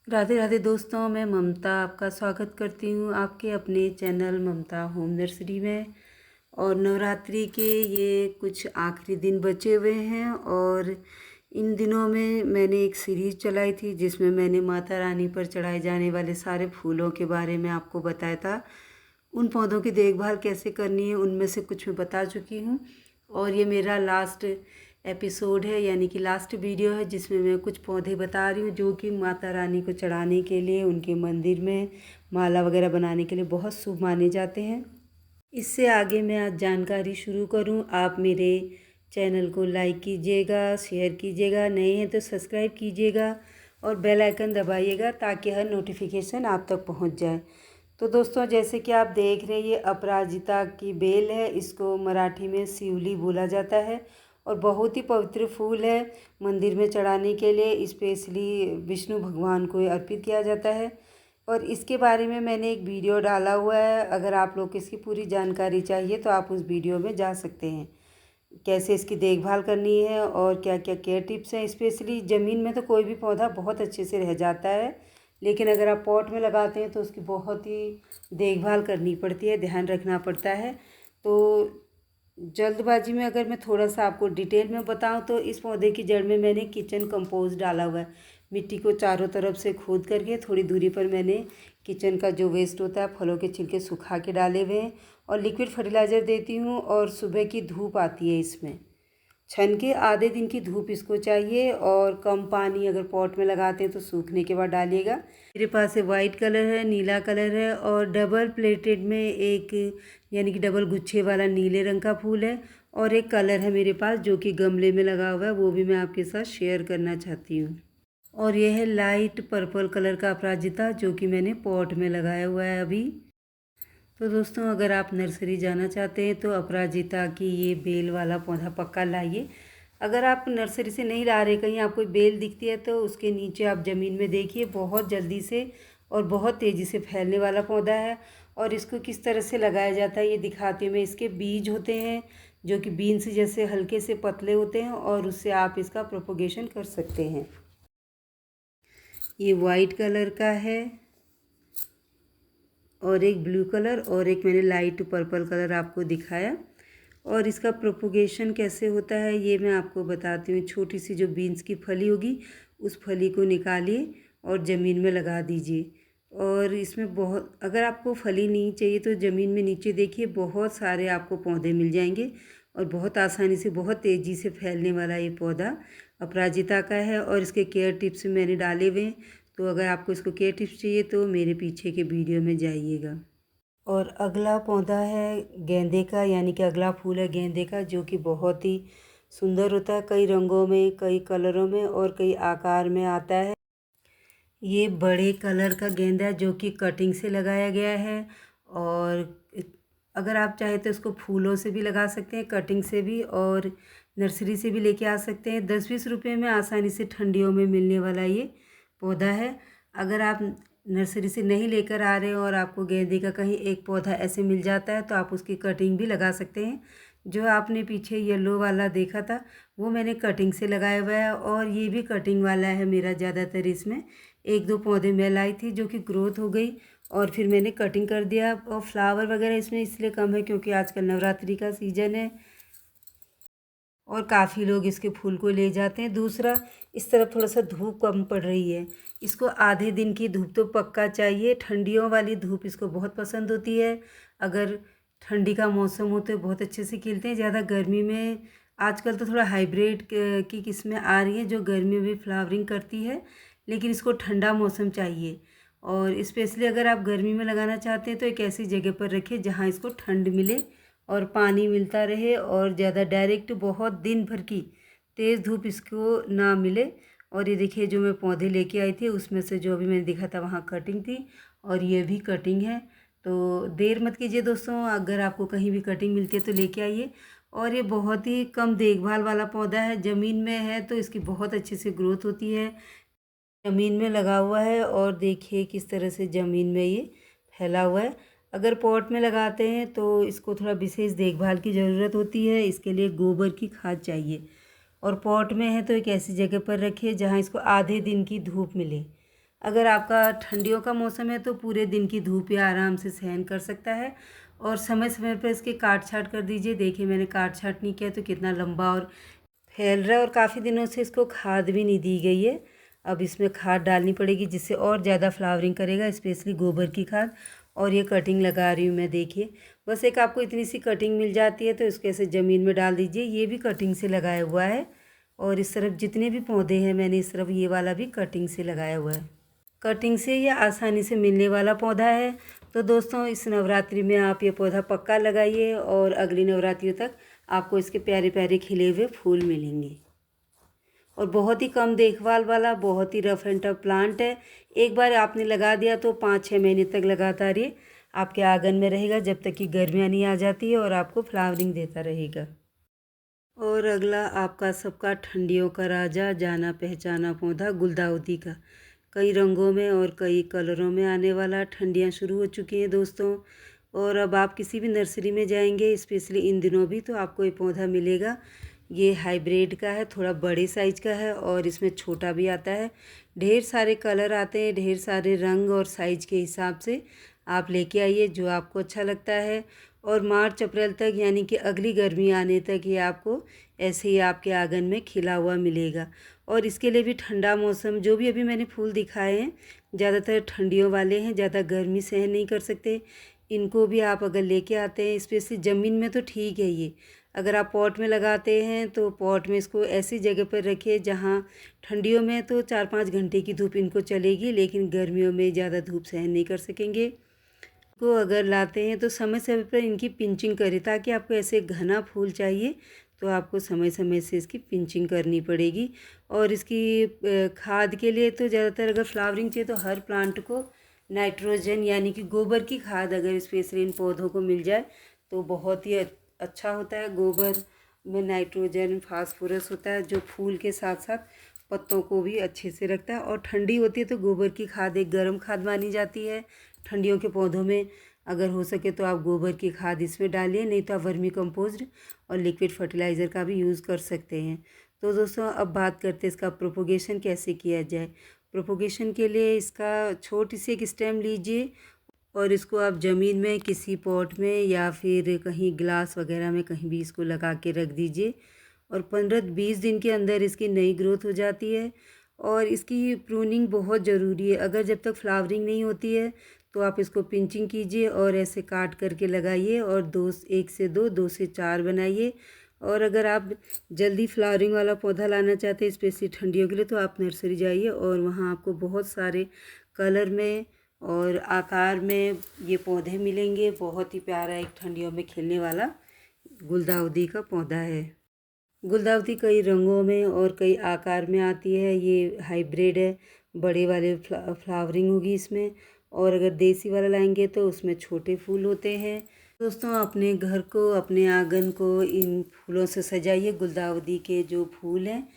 राधे राधे दोस्तों, मैं ममता आपका स्वागत करती हूँ आपके अपने चैनल ममता होम नर्सरी में। और नवरात्रि के ये कुछ आखिरी दिन बचे हुए हैं और इन दिनों में मैंने एक सीरीज़ चलाई थी जिसमें मैंने माता रानी पर चढ़ाए जाने वाले सारे फूलों के बारे में आपको बताया था। उन पौधों की देखभाल कैसे करनी है उनमें से कुछ मैं बता चुकी हूँ। और ये मेरा लास्ट एपिसोड है, यानी कि लास्ट वीडियो है, जिसमें मैं कुछ पौधे बता रही हूँ जो कि माता रानी को चढ़ाने के लिए, उनके मंदिर में माला वगैरह बनाने के लिए बहुत शुभ माने जाते हैं। इससे आगे मैं आज जानकारी शुरू करूँ, आप मेरे चैनल को लाइक कीजिएगा, शेयर कीजिएगा, नए हैं तो सब्सक्राइब कीजिएगा और बेल आइकन दबाइएगा ताकि हर नोटिफिकेशन आप तक पहुंच जाए। तो दोस्तों, जैसे कि आप देख रहे हैं, ये अपराजिता की बेल है। इसको मराठी में शिवली बोला जाता है और बहुत ही पवित्र फूल है। मंदिर में चढ़ाने के लिए स्पेशली विष्णु भगवान को अर्पित किया जाता है। और इसके बारे में मैंने एक वीडियो डाला हुआ है, अगर आप लोग को इसकी पूरी जानकारी चाहिए तो आप उस वीडियो में जा सकते हैं। कैसे इसकी देखभाल करनी है और क्या क्या केयर टिप्स हैं। स्पेशली ज़मीन में तो कोई भी पौधा बहुत अच्छे से रह जाता है, लेकिन अगर आप पॉट में लगाते हैं तो उसकी बहुत ही देखभाल करनी पड़ती है, ध्यान रखना पड़ता है। तो जल्दबाजी में अगर मैं थोड़ा सा आपको डिटेल में बताऊं तो इस पौधे की जड़ में मैंने किचन कंपोस्ट डाला हुआ है। मिट्टी को चारों तरफ से खोद करके थोड़ी दूरी पर मैंने किचन का जो वेस्ट होता है, फलों के छिलके सुखा के डाले हुए हैं और लिक्विड फर्टिलाइज़र देती हूँ। और सुबह की धूप आती है इसमें, छन के आधे दिन की धूप इसको चाहिए। और कम पानी अगर पॉट में लगाते हैं तो सूखने के बाद डालिएगा। मेरे पास है वाइट कलर है, नीला कलर है और डबल प्लेटेड में एक, यानी कि डबल गुच्छे वाला नीले रंग का फूल है। और एक कलर है मेरे पास जो कि गमले में लगा हुआ है, वो भी मैं आपके साथ शेयर करना चाहती हूँ। और यह है लाइट पर्पल कलर का अपराजिता जो कि मैंने पॉट में लगाया हुआ है अभी। तो दोस्तों, अगर आप नर्सरी जाना चाहते हैं तो अपराजिता की ये बेल वाला पौधा पक्का लाइए। अगर आप नर्सरी से नहीं ला रहे, कहीं आपको बेल दिखती है तो उसके नीचे आप ज़मीन में देखिए, बहुत जल्दी से और बहुत तेज़ी से फैलने वाला पौधा है। और इसको किस तरह से लगाया जाता है ये दिखाती हूँ मैं। इसके बीज होते हैं जो कि बीन्स जैसे हल्के से पतले होते हैं और उससे आप इसका प्रोपोगेशन कर सकते हैं। ये वाइट कलर का है और एक ब्लू कलर और एक मैंने लाइट पर्पल कलर आपको दिखाया। और इसका प्रोपोगेशन कैसे होता है ये मैं आपको बताती हूँ। छोटी सी जो बीन्स की फली होगी उस फली को निकालिए और ज़मीन में लगा दीजिए। और इसमें बहुत, अगर आपको फली नहीं चाहिए तो ज़मीन में नीचे देखिए, बहुत सारे आपको पौधे मिल जाएंगे और बहुत आसानी से, बहुत तेज़ी से फैलने वाला ये पौधा अपराजिता का है। और इसके केयर टिप्स मैंने डाले हुए हैं, तो अगर आपको इसको केयर टिप्स चाहिए तो मेरे पीछे के वीडियो में जाइएगा। और अगला पौधा है गेंदे का, यानी कि अगला फूल है गेंदे का जो कि बहुत ही सुंदर होता है। कई रंगों में, कई कलरों में और कई आकार में आता है। ये बड़े कलर का गेंदा है जो कि कटिंग से लगाया गया है। और अगर आप चाहें तो इसको फूलों से भी लगा सकते हैं, कटिंग से भी, और नर्सरी से भी लेके आ सकते हैं। 10-20 रुपये में आसानी से ठंडियों में मिलने वाला ये पौधा है। अगर आप नर्सरी से नहीं लेकर आ रहे हो और आपको गेंदे का कहीं एक पौधा ऐसे मिल जाता है तो आप उसकी कटिंग भी लगा सकते हैं। जो आपने पीछे येलो वाला देखा था वो मैंने कटिंग से लगाया हुआ है और ये भी कटिंग वाला है मेरा ज़्यादातर। इसमें 1-2 पौधे मैं लाई थी जो कि ग्रोथ हो गई और फिर मैंने कटिंग कर दिया। और फ्लावर वगैरह इसमें इसलिए कम है क्योंकि आजकल नवरात्रि का सीज़न है और काफ़ी लोग इसके फूल को ले जाते हैं। दूसरा, इस तरफ थोड़ा सा धूप कम पड़ रही है, इसको आधे दिन की धूप तो पक्का चाहिए। ठंडियों वाली धूप इसको बहुत पसंद होती है। अगर ठंडी का मौसम हो तो बहुत अच्छे से खिलते हैं। ज़्यादा गर्मी में, आजकल तो थोड़ा हाइब्रिड की किस्में आ रही हैं जो गर्मी में भी फ्लावरिंग करती है, लेकिन इसको ठंडा मौसम चाहिए। और स्पेशली अगर आप गर्मी में लगाना चाहते हैं तो एक ऐसी जगह पर रखिए जहाँ इसको ठंड मिले और पानी मिलता रहे और ज़्यादा डायरेक्ट बहुत दिन भर की तेज़ धूप इसको ना मिले। और ये देखिए, जो मैं पौधे लेके आई थी उसमें से जो भी मैंने देखा था वहाँ कटिंग थी और ये भी कटिंग है। तो देर मत कीजिए दोस्तों, अगर आपको कहीं भी कटिंग मिलती है तो लेके आइए। और ये बहुत ही कम देखभाल वाला पौधा है, ज़मीन में है तो इसकी बहुत अच्छे से ग्रोथ होती है। ज़मीन में लगा हुआ है और देखिए किस तरह से ज़मीन में ये फैला हुआ है। अगर पॉट में लगाते हैं तो इसको थोड़ा विशेष देखभाल की ज़रूरत होती है, इसके लिए गोबर की खाद चाहिए। और पॉट में है तो एक ऐसी जगह पर रखिए जहाँ इसको आधे दिन की धूप मिले। अगर आपका ठंडियों का मौसम है तो पूरे दिन की धूप या आराम से सहन कर सकता है। और समय समय पर इसके काट छाँट कर दीजिए। देखिए मैंने काट छाँट नहीं किया तो कितना लंबा और फैल रहा है, और काफ़ी दिनों से इसको खाद भी नहीं दी गई है। अब इसमें खाद डालनी पड़ेगी जिससे और ज़्यादा फ्लावरिंग करेगा, स्पेशली गोबर की खाद। और ये कटिंग लगा रही हूँ मैं, देखिए बस एक आपको इतनी सी कटिंग मिल जाती है तो इसको ऐसे ज़मीन में डाल दीजिए। ये भी कटिंग से लगाया हुआ है, और इस तरफ जितने भी पौधे हैं मैंने इस तरफ ये वाला भी कटिंग से लगाया हुआ है। कटिंग से ये आसानी से मिलने वाला पौधा है। तो दोस्तों इस नवरात्रि में आप ये पौधा पक्का लगाइए, और अगली नवरात्रियों तक आपको इसके प्यारे प्यारे खिले हुए फूल मिलेंगे। और बहुत ही कम देखभाल वाला, बहुत ही रफ एंड टफ प्लांट है। एक बार आपने लगा दिया तो 5-6 महीने तक लगातार ये आपके आंगन में रहेगा, जब तक कि गर्मियाँ नहीं आ जाती है, और आपको फ्लावरिंग देता रहेगा। और अगला आपका सबका ठंडियों का राजा, जाना पहचाना पौधा गुलदाउदी का। कई रंगों में और कई कलरों में आने वाला। ठंडियाँ शुरू हो चुकी हैं दोस्तों, और अब आप किसी भी नर्सरी में जाएंगे, स्पेशली इन दिनों भी, तो आपको ये पौधा मिलेगा। ये हाइब्रिड का है, थोड़ा बड़े साइज का है, और इसमें छोटा भी आता है। ढेर सारे कलर आते हैं, ढेर सारे रंग और साइज के हिसाब से आप लेके आइए जो आपको अच्छा लगता है। और मार्च अप्रैल तक, यानी कि अगली गर्मी आने तक, ये आपको ऐसे ही आपके आंगन में खिला हुआ मिलेगा। और इसके लिए भी ठंडा मौसम, जो भी अभी मैंने फूल दिखाए हैं ज़्यादातर ठंडियों वाले हैं, ज़्यादा गर्मी सहन नहीं कर सकते। इनको भी आप अगर लेके आते हैं, स्पेशली ज़मीन में तो ठीक है ये। अगर आप पॉट में लगाते हैं तो पॉट में इसको ऐसी जगह पर रखिए जहाँ ठंडियों में तो 4-5 घंटे की धूप इनको चलेगी, लेकिन गर्मियों में ज़्यादा धूप सहन नहीं कर सकेंगे। को अगर लाते हैं तो समय समय पर इनकी पिंचिंग करें, ताकि आपको ऐसे घना फूल चाहिए तो आपको समय समय से इसकी पिंचिंग करनी पड़ेगी। और इसकी खाद के लिए तो ज़्यादातर अगर फ्लावरिंग चाहिए तो हर प्लांट को नाइट्रोजन, यानी कि गोबर की खाद अगर स्पेशली इन पौधों को मिल जाए तो बहुत ही अच्छा होता है। गोबर में नाइट्रोजन, फास्फोरस होता है, जो फूल के साथ साथ पत्तों को भी अच्छे से रखता है। और ठंडी होती है तो गोबर की खाद एक गर्म खाद मानी जाती है ठंडियों के पौधों में। अगर हो सके तो आप गोबर की खाद इसमें डालिए, नहीं तो आप वर्मी कंपोस्ट और लिक्विड फर्टिलाइज़र का भी यूज़ कर सकते हैं। तो दोस्तों अब बात करते हैं इसका प्रोपोगेशन कैसे किया जाए। प्रोपोगेशन के लिए इसका छोटी सी एक स्टेम लीजिए, और इसको आप ज़मीन में किसी पॉट में या फिर कहीं ग्लास वगैरह में कहीं भी इसको लगा के रख दीजिए। और 15-20 दिन के अंदर इसकी नई ग्रोथ हो जाती है। और इसकी प्रूनिंग बहुत ज़रूरी है। अगर जब तक फ्लावरिंग नहीं होती है तो आप इसको पिंचिंग कीजिए और ऐसे काट करके लगाइए, और 1 से 2, 2 से 4 बनाइए। और अगर आप जल्दी फ्लावरिंग वाला पौधा लाना चाहते हैं स्पेशली ठंडियों के लिए, तो आप नर्सरी जाइए, और वहाँ आपको बहुत सारे कलर में और आकार में ये पौधे मिलेंगे। बहुत ही प्यारा एक ठंडियों में खिलने वाला गुलदाउदी का पौधा है। गुलदाउदी कई रंगों में और कई आकार में आती है। ये हाइब्रिड है, बड़े वाले फ्लावरिंग होगी इसमें। और अगर देसी वाला लाएंगे तो उसमें छोटे फूल होते हैं। दोस्तों अपने घर को, अपने आंगन को इन फूलों से सजाइए। गुलदाउदी के जो फूल हैं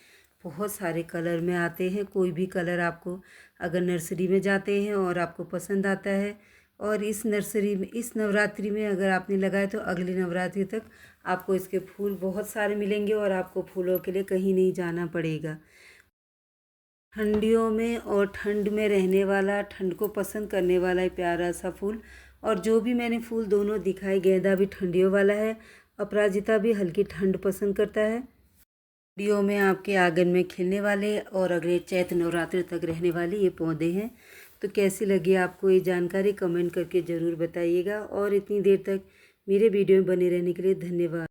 बहुत सारे कलर में आते हैं। कोई भी कलर आपको अगर नर्सरी में जाते हैं और आपको पसंद आता है, और इस नर्सरी में इस नवरात्रि में अगर आपने लगाए तो अगली नवरात्रि तक आपको इसके फूल बहुत सारे मिलेंगे, और आपको फूलों के लिए कहीं नहीं जाना पड़ेगा। ठंडियों में और ठंड में रहने वाला, ठंड को पसंद करने वाला एक प्यारा सा फूल। और जो भी मैंने फूल दोनों दिखाए, गेंदा भी ठंडियों वाला है, अपराजिता भी हल्की ठंड पसंद करता है। ठंडियों में आपके आंगन में खिलने वाले और अगले चैत्र नवरात्रि तक रहने वाले ये पौधे हैं। तो कैसी लगी आपको ये जानकारी, कमेंट करके ज़रूर बताइएगा। और इतनी देर तक मेरे वीडियो में बने रहने के लिए धन्यवाद।